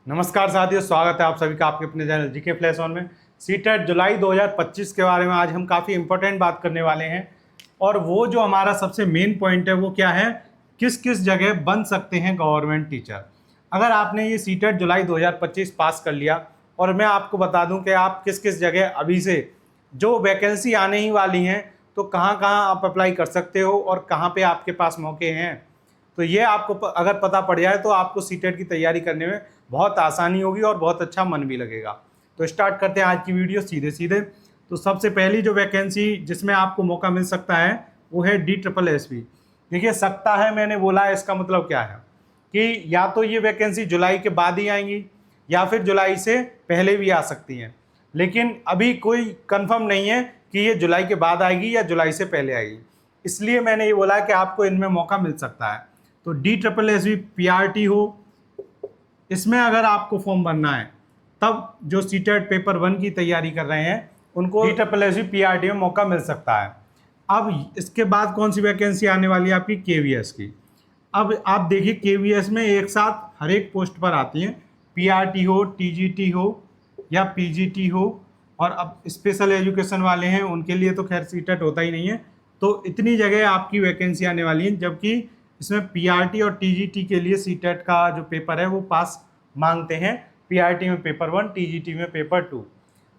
नमस्कार साथियों, स्वागत है आप सभी का आपके अपने चैनल जीके फ्लैश ऑन में। सीटेट जुलाई 2025 के बारे में आज हम काफ़ी इंपॉर्टेंट बात करने वाले हैं। और वो जो हमारा सबसे मेन पॉइंट है वो क्या है, किस किस जगह बन सकते हैं गवर्नमेंट टीचर। अगर आपने ये सीटेट जुलाई 2025 पास कर लिया और मैं आपको बता दूं कि आप किस किस जगह अभी से जो वैकेंसी आने ही वाली हैं तो कहाँ कहाँ आप अप्लाई कर सकते हो और कहाँ पे आपके पास मौके हैं, तो ये आपको अगर पता पड़ जाए तो आपको सीटेट की तैयारी करने में बहुत आसानी होगी और बहुत अच्छा मन भी लगेगा। तो स्टार्ट करते हैं आज की वीडियो सीधे सीधे। तो सबसे पहली जो वैकेंसी जिसमें आपको मौका मिल सकता है वो है DSSB। देखिए, सकता है मैंने बोला है, इसका मतलब क्या है कि या तो ये वैकेंसी जुलाई के बाद ही आएंगी या फिर जुलाई से पहले भी आ सकती हैं, लेकिन अभी कोई कंफर्म नहीं है कि ये जुलाई के बाद आएगी या जुलाई से पहले आएगी। इसलिए मैंने ये बोला कि आपको इनमें मौका मिल सकता है। तो DSSB PRT हो, इसमें अगर आपको फॉर्म भरना है तब जो सीटेट पेपर 1 की तैयारी कर रहे हैं उनको DSSB PRT में मौका मिल सकता है। अब इसके बाद कौन सी वैकेंसी आने वाली है आपकी, KVS की। अब आप देखिए, KVS में एक साथ हर एक पोस्ट पर आती हैं, PRT हो, TGT हो या PGT हो। और अब स्पेशल एजुकेशन वाले हैं उनके लिए तो खैर सीटेट होता ही नहीं है। तो इतनी जगह आपकी वैकेंसी आने वाली है, जबकि इसमें PRT और TGT के लिए सीटेट का जो पेपर है वो पास मांगते हैं। PRT में पेपर 1, TGT में पेपर 2।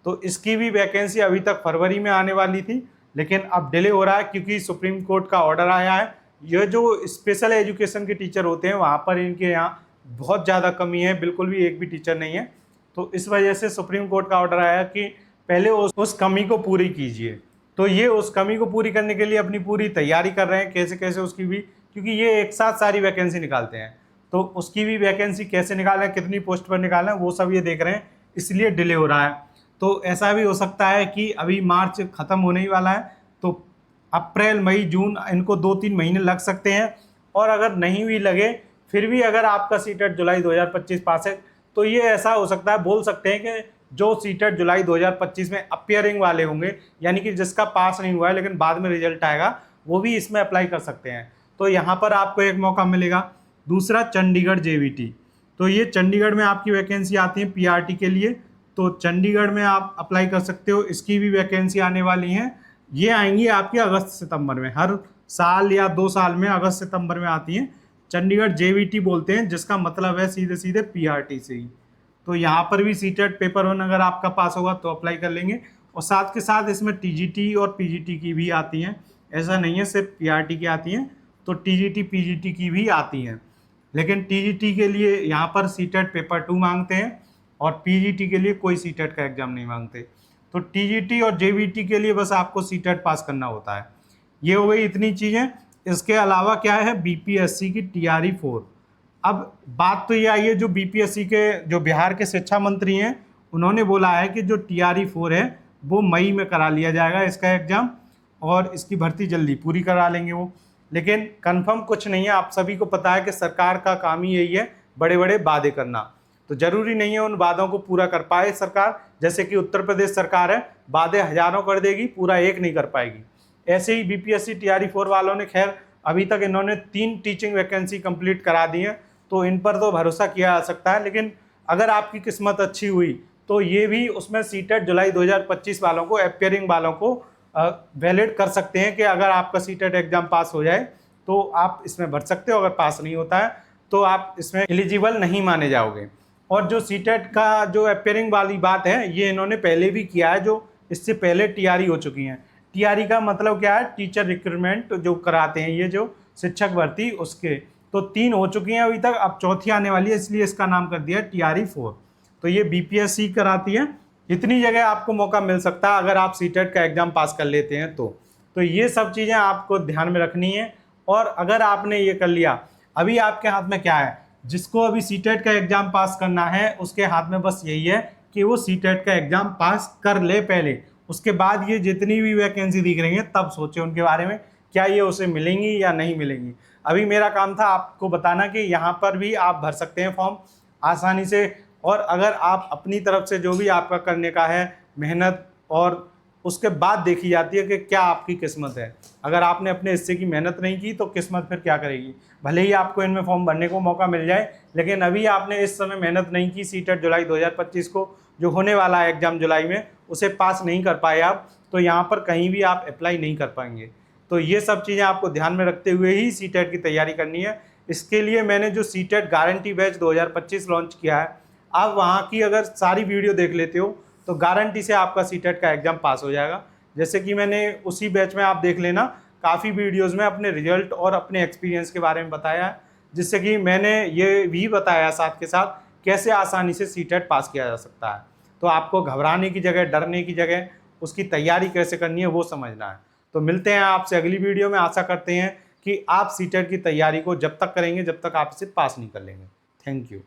तो इसकी भी वैकेंसी अभी तक फरवरी में आने वाली थी, लेकिन अब डिले हो रहा है क्योंकि सुप्रीम कोर्ट का ऑर्डर आया है। ये जो स्पेशल एजुकेशन के टीचर होते हैं वहाँ पर इनके यहाँ बहुत ज़्यादा कमी है, बिल्कुल भी एक भी टीचर नहीं है। तो इस वजह से सुप्रीम कोर्ट का ऑर्डर आया कि पहले उस कमी को पूरी कीजिए। तो ये उस कमी को पूरी करने के लिए अपनी पूरी तैयारी कर रहे हैं, कैसे कैसे उसकी भी, क्योंकि ये एक साथ सारी वैकेंसी निकालते हैं। तो उसकी भी वैकेंसी कैसे निकालें, कितनी पोस्ट पर निकालें, वो सब ये देख रहे हैं, इसलिए डिले हो रहा है। तो ऐसा भी हो सकता है कि अभी मार्च ख़त्म होने ही वाला है, तो अप्रैल मई जून इनको 2-3 महीने लग सकते हैं। और अगर नहीं भी लगे फिर भी अगर आपका सीटेट जुलाई 2025 पास है तो ये ऐसा हो सकता है, बोल सकते हैं कि जो सीटेट जुलाई 2025 में अपियरिंग वाले होंगे, यानी कि जिसका पास नहीं हुआ है लेकिन बाद में रिजल्ट आएगा, वो भी इसमें अप्लाई कर सकते हैं। तो यहाँ पर आपको एक मौका मिलेगा। दूसरा, चंडीगढ़ JVT। तो ये चंडीगढ़ में आपकी वैकेंसी आती है PRT के लिए, तो चंडीगढ़ में आप अप्लाई कर सकते हो। इसकी भी वैकेंसी आने वाली हैं, ये आएंगी आपकी अगस्त सितंबर में, हर साल या 2 साल में अगस्त सितंबर में आती हैं। चंडीगढ़ JVT बोलते हैं, जिसका मतलब है सीधे सीधे PRT से ही। तो यहाँ पर भी सीटेट पेपर 1 अगर आपका पास होगा तो अप्लाई कर लेंगे। और साथ के साथ इसमें TGT और PGT की भी आती हैं, ऐसा नहीं है सिर्फ PRT की आती हैं, तो TGT PGT की भी आती हैं। लेकिन TGT के लिए यहाँ पर सीटेट पेपर 2 मांगते हैं और PGT के लिए कोई सीटेट का एग्जाम नहीं मांगते। तो TGT और JVT के लिए बस आपको सीटेट पास करना होता है। ये हो गई इतनी चीज़ें। इसके अलावा क्या है, BPSC की TRE-4। अब बात तो ये आई है, जो BPSC के जो बिहार के शिक्षा मंत्री हैं उन्होंने बोला है कि जो TRE-4 है वो मई में करा लिया जाएगा इसका एग्ज़ाम, और इसकी भर्ती जल्दी पूरी करा लेंगे वो। लेकिन कंफर्म कुछ नहीं है। आप सभी को पता है कि सरकार का काम ही यही है, बड़े बड़े वादे करना। तो ज़रूरी नहीं है उन वादों को पूरा कर पाए सरकार। जैसे कि उत्तर प्रदेश सरकार है, वादे हज़ारों कर देगी, पूरा एक नहीं कर पाएगी। ऐसे ही BPSC TRE-4 वालों ने, खैर अभी तक इन्होंने 3 टीचिंग वैकेंसी कंप्लीट करा दी हैं, तो इन पर तो भरोसा किया जा सकता है। लेकिन अगर आपकी किस्मत अच्छी हुई तो ये भी उसमें सीटेट जुलाई 2025 वालों को, अपियरिंग वालों को वैलिड कर सकते हैं कि अगर आपका सीटेट एग्जाम पास हो जाए तो आप इसमें भर सकते हो, अगर पास नहीं होता है तो आप इसमें एलिजिबल नहीं माने जाओगे। और जो सीटेट का जो अपियरिंग वाली बात है ये इन्होंने पहले भी किया है, जो इससे पहले TRE हो चुकी हैं। TRE का मतलब क्या है, टीचर रिक्रूटमेंट जो कराते हैं, ये जो शिक्षक भर्ती, उसके तो 3 हो चुकी हैं अभी तक, अब चौथी आने वाली है, इसलिए इसका नाम कर दिया TRE-4। तो ये BPSC कराती है। इतनी जगह आपको मौका मिल सकता है अगर आप सीटेट का एग्ज़ाम पास कर लेते हैं तो ये सब चीज़ें आपको ध्यान में रखनी है। और अगर आपने ये कर लिया, अभी आपके हाथ में क्या है, जिसको अभी सीटेट का एग्ज़ाम पास करना है उसके हाथ में बस यही है कि वो सीटेट का एग्ज़ाम पास कर ले पहले। उसके बाद ये जितनी भी वैकेंसी दिख रही हैं तब सोचे उनके बारे में, क्या ये उसे मिलेंगी या नहीं मिलेंगी। अभी मेरा काम था आपको बताना कि यहाँ पर भी आप भर सकते हैं फॉर्म आसानी से। और अगर आप अपनी तरफ से जो भी आपका करने का है मेहनत और उसके बाद देखी जाती है कि क्या आपकी किस्मत है। अगर आपने अपने हिस्से की मेहनत नहीं की तो किस्मत फिर क्या करेगी। भले ही आपको इनमें फॉर्म भरने को मौका मिल जाए, लेकिन अभी आपने इस समय मेहनत नहीं की, सीटेट जुलाई 2025 को जो होने वाला है एग्जाम जुलाई में, उसे पास नहीं कर पाए आप, तो यहाँ पर कहीं भी आप अप्लाई नहीं कर पाएंगे। तो ये सब चीज़ें आपको ध्यान में रखते हुए ही सीटेट की तैयारी करनी है। इसके लिए मैंने जो सीटेट गारंटी बैच 2025 लॉन्च किया है, आप वहाँ की अगर सारी वीडियो देख लेते हो तो गारंटी से आपका सीटेट का एग्ज़ाम पास हो जाएगा। जैसे कि मैंने उसी बैच में आप देख लेना, काफ़ी वीडियोज़ में अपने रिजल्ट और अपने एक्सपीरियंस के बारे में बताया है, जिससे कि मैंने ये भी बताया साथ के साथ कैसे आसानी से सीटेट पास किया जा सकता है। तो आपको घबराने की जगह, डरने की जगह उसकी तैयारी कैसे करनी है वो समझना है। तो मिलते हैं आपसे अगली वीडियो में। आशा करते हैं कि आप सीटेट की तैयारी को जब तक करेंगे जब तक आप इसे पास नहीं कर लेंगे। Thank you.